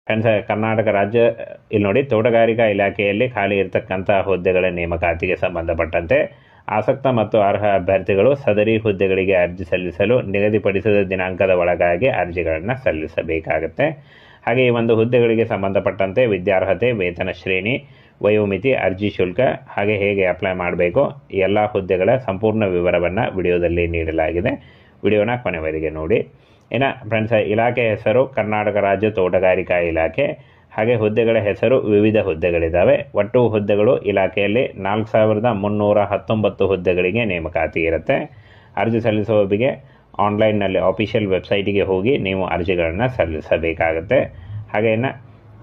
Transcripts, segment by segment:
Friends, Karnataka ರಾಜ್ಯ ಇಲ್ಲಿ ನೋಡಿ, ತೋಟಗಾರಿಕಾ ಇಲಾಖೆಯಲ್ಲಿ ಖಾಲಿ ಇರತಕ್ಕಂಥ ಹುದ್ದೆಗಳ ನೇಮಕಾತಿಗೆ ಸಂಬಂಧಪಟ್ಟಂತೆ ಆಸಕ್ತ ಮತ್ತು ಅರ್ಹ ಅಭ್ಯರ್ಥಿಗಳು ಸದರಿ ಹುದ್ದೆಗಳಿಗೆ ಅರ್ಜಿ ಸಲ್ಲಿಸಲು ನಿಗದಿಪಡಿಸಿದ ದಿನಾಂಕದ ಒಳಗಾಗಿ ಅರ್ಜಿಗಳನ್ನು ಸಲ್ಲಿಸಬೇಕಾಗುತ್ತೆ. ಹಾಗೆ ಈ ಒಂದು ಹುದ್ದೆಗಳಿಗೆ ಸಂಬಂಧಪಟ್ಟಂತೆ ವಿದ್ಯಾರ್ಹತೆ, ವೇತನ ಶ್ರೇಣಿ, ವಯೋಮಿತಿ, ಅರ್ಜಿ ಶುಲ್ಕ, ಹಾಗೆ ಹೇಗೆ ಅಪ್ಲೈ ಮಾಡಬೇಕು, ಎಲ್ಲ ಹುದ್ದೆಗಳ ಸಂಪೂರ್ಣ ವಿವರವನ್ನು ವಿಡಿಯೋದಲ್ಲಿ ನೀಡಲಾಗಿದೆ. ವಿಡಿಯೋನ ಕೊನೆವರೆಗೆ ನೋಡಿ. ಇನ್ನು ಫ್ರೆಂಡ್ಸ್, ಇಲಾಖೆ ಹೆಸರು ಕರ್ನಾಟಕ ರಾಜ್ಯ ತೋಟಗಾರಿಕಾ ಇಲಾಖೆ. ಹಾಗೆ ಹುದ್ದೆಗಳ ಹೆಸರು ವಿವಿಧ ಹುದ್ದೆಗಳಿದ್ದಾವೆ. ಒಟ್ಟು ಹುದ್ದೆಗಳು ಇಲಾಖೆಯಲ್ಲಿ 4319 ಹುದ್ದೆಗಳಿಗೆ ನೇಮಕಾತಿ ಇರುತ್ತೆ. ಅರ್ಜಿ ಸಲ್ಲಿಸುವವರಿಗೆ ಆನ್ಲೈನ್ನಲ್ಲಿ ಆಫಿಷಿಯಲ್ ವೆಬ್ಸೈಟಿಗೆ ಹೋಗಿ ನೀವು ಅರ್ಜಿಗಳನ್ನು ಸಲ್ಲಿಸಬೇಕಾಗುತ್ತೆ. ಹಾಗೆ ಇನ್ನು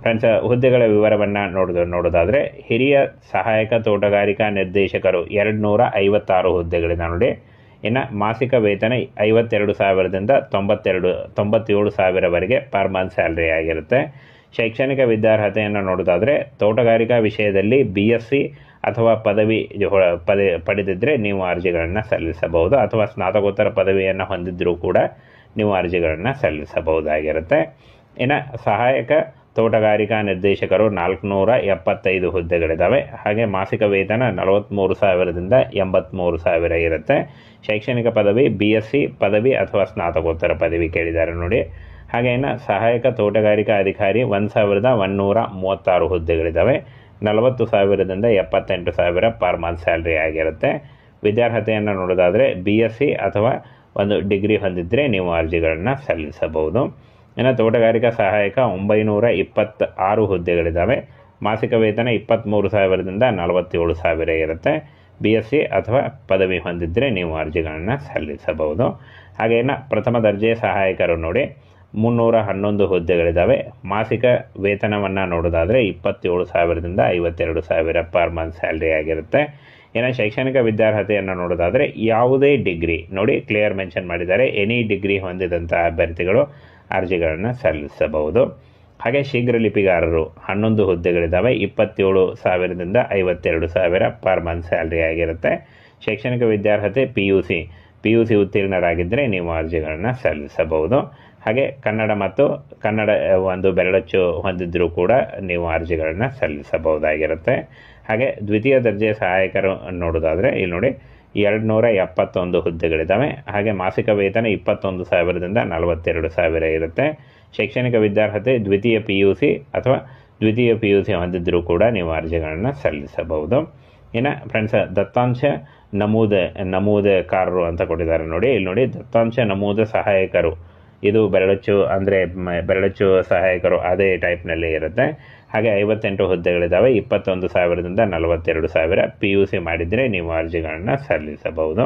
ಫ್ರೆಂಡ್ಸ್, ಹುದ್ದೆಗಳ ವಿವರವನ್ನು ನೋಡೋದಾದರೆ ಹಿರಿಯ ಸಹಾಯಕ ತೋಟಗಾರಿಕಾ ನಿರ್ದೇಶಕರು 256 ಹುದ್ದೆಗಳಿಂದ ನೋಡಿ. ಇನ್ನು ಮಾಸಿಕ ವೇತನ 52,000ದಿಂದ 97,000ವರೆಗೆ ಪರ್ ಮಂತ್ ಸ್ಯಾಲ್ರಿ ಆಗಿರುತ್ತೆ. ಶೈಕ್ಷಣಿಕ ವಿದ್ಯಾರ್ಹತೆಯನ್ನು ನೋಡೋದಾದರೆ ತೋಟಗಾರಿಕಾ ವಿಷಯದಲ್ಲಿ BSc ಅಥವಾ ಪದವಿ ಪಡೆದಿದ್ದರೆ ನೀವು ಅರ್ಜಿಗಳನ್ನು ಸಲ್ಲಿಸಬಹುದು, ಅಥವಾ ಸ್ನಾತಕೋತ್ತರ ಪದವಿಯನ್ನು ಹೊಂದಿದ್ದರೂ ಕೂಡ ನೀವು ಅರ್ಜಿಗಳನ್ನು ಸಲ್ಲಿಸಬಹುದಾಗಿರುತ್ತೆ. ಇನ್ನು ಸಹಾಯಕ ತೋಟಗಾರಿಕಾ ನಿರ್ದೇಶಕರು 475 ಹುದ್ದೆಗಳಿದ್ದಾವೆ. ಹಾಗೆ ಮಾಸಿಕ ವೇತನ 43,000ದಿಂದ 83,000 ಇರುತ್ತೆ. ಶೈಕ್ಷಣಿಕ ಪದವಿ BSc ಪದವಿ ಅಥವಾ ಸ್ನಾತಕೋತ್ತರ ಪದವಿ ಕೇಳಿದ್ದಾರೆ ನೋಡಿ. ಹಾಗೆ ಇನ್ನು ಸಹಾಯಕ ತೋಟಗಾರಿಕಾ ಅಧಿಕಾರಿ 1,136 ಹುದ್ದೆಗಳಿದ್ದಾವೆ. 40,000ದಿಂದ 78,000 ಪರ್ ಮಂತ್ ಸ್ಯಾಲ್ರಿ ಆಗಿರುತ್ತೆ. ವಿದ್ಯಾರ್ಹತೆಯನ್ನು ನೋಡೋದಾದರೆ BSc ಅಥವಾ ಒಂದು ಡಿಗ್ರಿ ಹೊಂದಿದ್ದರೆ ನೀವು ಅರ್ಜಿಗಳನ್ನು ಸಲ್ಲಿಸಬಹುದು. ಇನ್ನು ತೋಟಗಾರಿಕಾ ಸಹಾಯಕ 926 ಹುದ್ದೆಗಳಿದ್ದಾವೆ. ಮಾಸಿಕ ವೇತನ 23,000ದಿಂದ 47,000 ಇರುತ್ತೆ. BSc ಅಥವಾ ಪದವಿ ಹೊಂದಿದ್ದರೆ ನೀವು ಅರ್ಜಿಗಳನ್ನು ಸಲ್ಲಿಸಬಹುದು. ಹಾಗೆ ಇನ್ನು ಪ್ರಥಮ ದರ್ಜೆ ಸಹಾಯಕರು ನೋಡಿ 311 ಹುದ್ದೆಗಳಿದ್ದಾವೆ. ಮಾಸಿಕ ವೇತನವನ್ನು ನೋಡೋದಾದರೆ 27,000ದಿಂದ 52,000 ಪರ್ ಮಂತ್ ಸ್ಯಾಲ್ರಿ ಆಗಿರುತ್ತೆ. ಇನ್ನು ಶೈಕ್ಷಣಿಕ ವಿದ್ಯಾರ್ಹತೆಯನ್ನು ನೋಡೋದಾದರೆ ಯಾವುದೇ ಡಿಗ್ರಿ ನೋಡಿ, ಕ್ಲಿಯರ್ ಮೆನ್ಷನ್ ಮಾಡಿದ್ದಾರೆ, ಎನಿ ಡಿಗ್ರಿ ಹೊಂದಿದಂಥ ಅಭ್ಯರ್ಥಿಗಳು ಅರ್ಜಿಗಳನ್ನು ಸಲ್ಲಿಸಬಹುದು. ಹಾಗೆ ಶೀಘ್ರ ಲಿಪಿಗಾರರು 11 ಹುದ್ದೆಗಳಿದ್ದಾವೆ. 27,000ದಿಂದ 52,000 ಪರ್ ಮಂತ್ ಸ್ಯಾಲ್ರಿ ಆಗಿರುತ್ತೆ. ಶೈಕ್ಷಣಿಕ ವಿದ್ಯಾರ್ಹತೆ PUC ಉತ್ತೀರ್ಣರಾಗಿದ್ದರೆ ನೀವು ಅರ್ಜಿಗಳನ್ನು ಸಲ್ಲಿಸಬಹುದು. ಹಾಗೆ ಕನ್ನಡ ಒಂದು ಬೆರಳಚ್ಚು ಹೊಂದಿದ್ದರೂ ಕೂಡ ನೀವು ಅರ್ಜಿಗಳನ್ನು ಸಲ್ಲಿಸಬಹುದಾಗಿರುತ್ತೆ. ಹಾಗೆ ದ್ವಿತೀಯ ದರ್ಜೆ ಸಹಾಯಕರು ನೋಡೋದಾದರೆ ಇಲ್ಲಿ ನೋಡಿ 271 ಹುದ್ದೆಗಳಿದ್ದಾವೆ. ಹಾಗೆ ಮಾಸಿಕ ವೇತನ 21,000ದಿಂದ 42,000 ಇರುತ್ತೆ. ಶೈಕ್ಷಣಿಕ ವಿದ್ಯಾರ್ಹತೆ ದ್ವಿತೀಯ PUC ಹೊಂದಿದ್ದರೂ ಕೂಡ ನೀವು ಅರ್ಜಿಗಳನ್ನು ಸಲ್ಲಿಸಬಹುದು. ಇನ್ನು ಫ್ರೆಂಡ್ಸ್, ದತ್ತಾಂಶ ನಮೂದಕಾರರು ಅಂತ ಕೊಟ್ಟಿದ್ದಾರೆ ನೋಡಿ. ಇಲ್ಲಿ ನೋಡಿ, ದತ್ತಾಂಶ ನಮೂದು ಸಹಾಯಕರು, ಇದು ಬೆರಳಚ್ಚು ಸಹಾಯಕರು ಅದೇ ಟೈಪ್ನಲ್ಲಿ ಇರುತ್ತೆ. ಹಾಗೆ 58 ಹುದ್ದೆಗಳಿದ್ದಾವೆ. 21,000ದಿಂದ 42,000 PUC ಮಾಡಿದರೆ ನೀವು ಅರ್ಜಿಗಳನ್ನು ಸಲ್ಲಿಸಬಹುದು.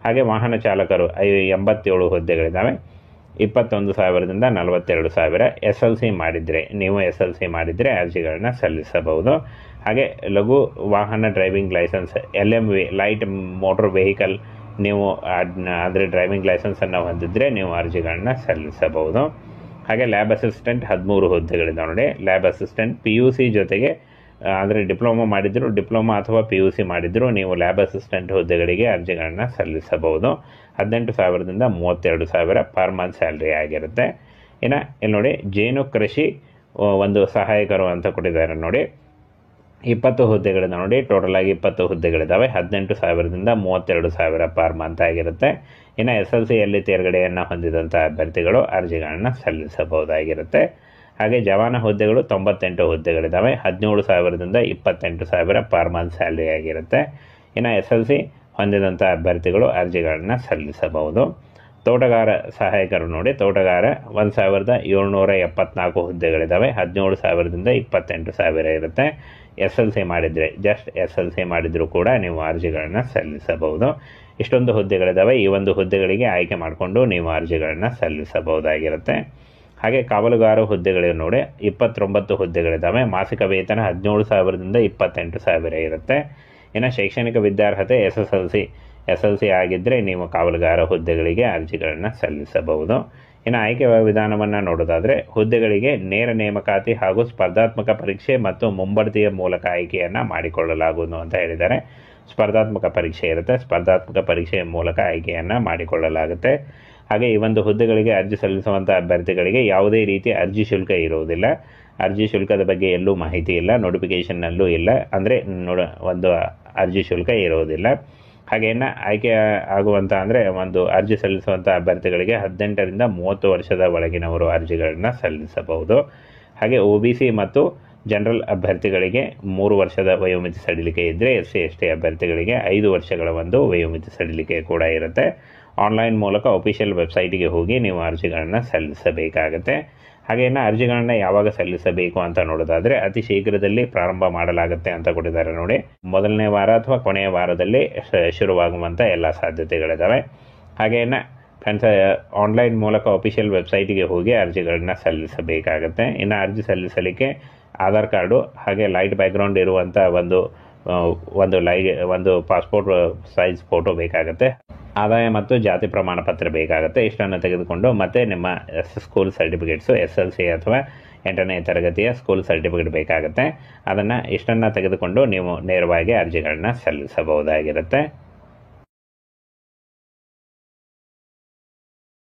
ಹಾಗೆ ವಾಹನ ಚಾಲಕರು 87 ಹುದ್ದೆಗಳಿದ್ದಾವೆ. 21,000ದಿಂದ 42,000 SLC ಮಾಡಿದರೆ ಅರ್ಜಿಗಳನ್ನು ಸಲ್ಲಿಸಬಹುದು. ಹಾಗೆ ಲಘು ವಾಹನ driving licence LMV light motor vehicle ನೀವು ಅಂದರೆ ಡ್ರೈವಿಂಗ್ ಲೈಸೆನ್ಸನ್ನು ಹೊಂದಿದ್ದರೆ ನೀವು ಅರ್ಜಿಗಳನ್ನು ಸಲ್ಲಿಸಬಹುದು. ಹಾಗೆ ಲ್ಯಾಬ್ ಅಸಿಸ್ಟೆಂಟ್ 13 ಹುದ್ದೆಗಳಿದ್ದಾವೆ ನೋಡಿ. ಲ್ಯಾಬ್ ಅಸಿಸ್ಟೆಂಟ್ PUC ಜೊತೆಗೆ ಅಂದರೆ ಡಿಪ್ಲೊಮಾ ಅಥವಾ PUC ಮಾಡಿದರೂ ನೀವು ಲ್ಯಾಬ್ ಅಸಿಸ್ಟೆಂಟ್ ಹುದ್ದೆಗಳಿಗೆ ಅರ್ಜಿಗಳನ್ನು ಸಲ್ಲಿಸಬಹುದು. 18,000ದಿಂದ 32,000 ಪರ್ ಮಂತ್ ಸ್ಯಾಲ್ರಿ ಆಗಿರುತ್ತೆ. ಇನ್ನು ಇಲ್ಲಿ ನೋಡಿ, ಜೇನು ಕೃಷಿ ಒಂದು ಸಹಾಯಕರು ಅಂತ ಕೊಟ್ಟಿದ್ದಾರೆ ನೋಡಿ. 20 ಹುದ್ದೆಗಳಿಂದ ನೋಡಿ, ಟೋಟಲ್ ಆಗಿ 20 ಹುದ್ದೆಗಳಿದ್ದಾವೆ. 18,000ದಿಂದ 32,000 ಪರ್ ಮಂತ್ ಆಗಿರುತ್ತೆ. ಇನ್ನು SLCಯಲ್ಲಿ ತೇರ್ಗಡೆಯನ್ನು ಹೊಂದಿದಂಥ ಅಭ್ಯರ್ಥಿಗಳು ಅರ್ಜಿಗಳನ್ನು ಸಲ್ಲಿಸಬಹುದಾಗಿರುತ್ತೆ. ಹಾಗೆ ಜವಾನ ಹುದ್ದೆಗಳು 98 ಹುದ್ದೆಗಳಿದ್ದಾವೆ. 17,000ದಿಂದ 28,000 ಪರ್ ಮಂತ್ ಸ್ಯಾಲ್ರಿ ಆಗಿರುತ್ತೆ. ಇನ್ನು SLC ಹೊಂದಿದಂಥ ಅಭ್ಯರ್ಥಿಗಳು ಅರ್ಜಿಗಳನ್ನು ಸಲ್ಲಿಸಬಹುದು. ತೋಟಗಾರ ಸಹಾಯಕರು ನೋಡಿ, ತೋಟಗಾರ 1,774 ಹುದ್ದೆಗಳಿದ್ದಾವೆ. 17,000ದಿಂದ 28,000 ಇರುತ್ತೆ. SLC ಮಾಡಿದರೂ ಕೂಡ ನೀವು ಅರ್ಜಿಗಳನ್ನು ಸಲ್ಲಿಸಬಹುದು. ಇಷ್ಟೊಂದು ಹುದ್ದೆಗಳಿದ್ದಾವೆ. ಈ ಒಂದು ಹುದ್ದೆಗಳಿಗೆ ಆಯ್ಕೆ ಮಾಡಿಕೊಂಡು ನೀವು ಅರ್ಜಿಗಳನ್ನು ಸಲ್ಲಿಸಬಹುದಾಗಿರುತ್ತೆ. ಹಾಗೆ ಕಾವಲುಗಾರ ಹುದ್ದೆಗಳು ನೋಡಿ, 29 ಹುದ್ದೆಗಳಿದ್ದಾವೆ. ಮಾಸಿಕ ವೇತನ 17,000ದಿಂದ 28,000 ಇರುತ್ತೆ. ಇನ್ನು ಶೈಕ್ಷಣಿಕ ವಿದ್ಯಾರ್ಹತೆ SSLC ಆಗಿದ್ದರೆ ನೀವು ಕಾವಲುಗಾರ ಹುದ್ದೆಗಳಿಗೆ ಅರ್ಜಿಗಳನ್ನು ಸಲ್ಲಿಸಬಹುದು. ಇನ್ನು ಆಯ್ಕೆ ವಿಧಾನವನ್ನು ನೋಡೋದಾದರೆ ಹುದ್ದೆಗಳಿಗೆ ನೇರ ನೇಮಕಾತಿ ಹಾಗೂ ಸ್ಪರ್ಧಾತ್ಮಕ ಪರೀಕ್ಷೆ ಮತ್ತು ಮುಂಬಡ್ತಿಯ ಮೂಲಕ ಆಯ್ಕೆಯನ್ನು ಮಾಡಿಕೊಳ್ಳಲಾಗುವುದು ಅಂತ ಹೇಳಿದ್ದಾರೆ. ಸ್ಪರ್ಧಾತ್ಮಕ ಪರೀಕ್ಷೆ ಇರುತ್ತೆ. ಸ್ಪರ್ಧಾತ್ಮಕ ಪರೀಕ್ಷೆಯ ಮೂಲಕ ಆಯ್ಕೆಯನ್ನು ಮಾಡಿಕೊಳ್ಳಲಾಗುತ್ತೆ. ಹಾಗೆ ಈ ಒಂದು ಹುದ್ದೆಗಳಿಗೆ ಅರ್ಜಿ ಸಲ್ಲಿಸುವಂಥ ಅಭ್ಯರ್ಥಿಗಳಿಗೆ ಯಾವುದೇ ರೀತಿಯ ಅರ್ಜಿ ಶುಲ್ಕ ಇರುವುದಿಲ್ಲ. ಅರ್ಜಿ ಶುಲ್ಕದ ಬಗ್ಗೆ ಎಲ್ಲೂ ಮಾಹಿತಿ ಇಲ್ಲ, ನೋಟಿಫಿಕೇಷನ್ನಲ್ಲೂ ಇಲ್ಲ. ಅಂದರೆ ಒಂದು ಅರ್ಜಿ ಶುಲ್ಕ ಇರುವುದಿಲ್ಲ. ಹಾಗೇನ ಆಯ್ಕೆ ಆಗುವಂಥ ಅಂದರೆ ಒಂದು ಅರ್ಜಿ ಸಲ್ಲಿಸುವಂಥ ಅಭ್ಯರ್ಥಿಗಳಿಗೆ 18ರಿಂದ 30 ವರ್ಷದ ಒಳಗಿನವರು ಅರ್ಜಿಗಳನ್ನು ಸಲ್ಲಿಸಬಹುದು. ಹಾಗೆ OBC ಮತ್ತು ಜನರಲ್ ಅಭ್ಯರ್ಥಿಗಳಿಗೆ 3 ವರ್ಷದ ವಯೋಮಿತಿ ಸಡಿಲಿಕೆ ಇದ್ದರೆ, SC/ST ಅಭ್ಯರ್ಥಿಗಳಿಗೆ 5 ವರ್ಷಗಳ ಒಂದು ವಯೋಮಿತಿ ಸಡಿಲಿಕೆ ಕೂಡ ಇರುತ್ತೆ. ಆನ್ಲೈನ್ ಮೂಲಕ ಅಫಿಷಿಯಲ್ ವೆಬ್ಸೈಟಿಗೆ ಹೋಗಿ ನೀವು ಅರ್ಜಿಗಳನ್ನು ಸಲ್ಲಿಸಬೇಕಾಗತ್ತೆ. ಹಾಗೇನ ಅರ್ಜಿಗಳನ್ನು ಯಾವಾಗ ಸಲ್ಲಿಸಬೇಕು ಅಂತ ನೋಡೋದಾದರೆ ಅತಿ ಶೀಘ್ರದಲ್ಲಿ ಪ್ರಾರಂಭ ಮಾಡಲಾಗುತ್ತೆ ಅಂತ ಕೊಟ್ಟಿದ್ದಾರೆ ನೋಡಿ. ಮೊದಲನೇ ವಾರ ಅಥವಾ ಕೊನೆಯ ವಾರದಲ್ಲಿ ಶುರುವಾಗುವಂಥ ಎಲ್ಲ ಸಾಧ್ಯತೆಗಳಿದ್ದಾವೆ. ಹಾಗೇನ ಫ್ರೆಂಡ್ಸ್, ಆನ್ಲೈನ್ ಮೂಲಕ ಅಫಿಷಿಯಲ್ ವೆಬ್ಸೈಟಿಗೆ ಹೋಗಿ ಅರ್ಜಿಗಳನ್ನ ಸಲ್ಲಿಸಬೇಕಾಗತ್ತೆ. ಇನ್ನು ಅರ್ಜಿ ಸಲ್ಲಿಸಲಿಕ್ಕೆ ಆಧಾರ್ ಕಾರ್ಡು ಹಾಗೆ ಲೈಟ್ ಬ್ಯಾಕ್ಗ್ರೌಂಡ್ ಇರುವಂಥ ಒಂದು ಪಾಸ್ಪೋರ್ಟ್ ಸೈಜ್ ಫೋಟೋ ಬೇಕಾಗುತ್ತೆ. ಆದಾಯ ಮತ್ತು ಜಾತಿ ಪ್ರಮಾಣ ಪತ್ರ ಬೇಕಾಗುತ್ತೆ. ಇಷ್ಟನ್ನು ತೆಗೆದುಕೊಂಡು ಮತ್ತೆ ನಿಮ್ಮ ಸ್ಕೂಲ್ ಸರ್ಟಿಫಿಕೇಟ್ಸು SLC ಅಥವಾ 8ನೇ ತರಗತಿಯ ಸ್ಕೂಲ್ ಸರ್ಟಿಫಿಕೇಟ್ ಬೇಕಾಗುತ್ತೆ. ಇಷ್ಟನ್ನು ತೆಗೆದುಕೊಂಡು ನೀವು ನೇರವಾಗಿ ಅರ್ಜಿಗಳನ್ನ ಸಲ್ಲಿಸಬಹುದಾಗಿರುತ್ತೆ.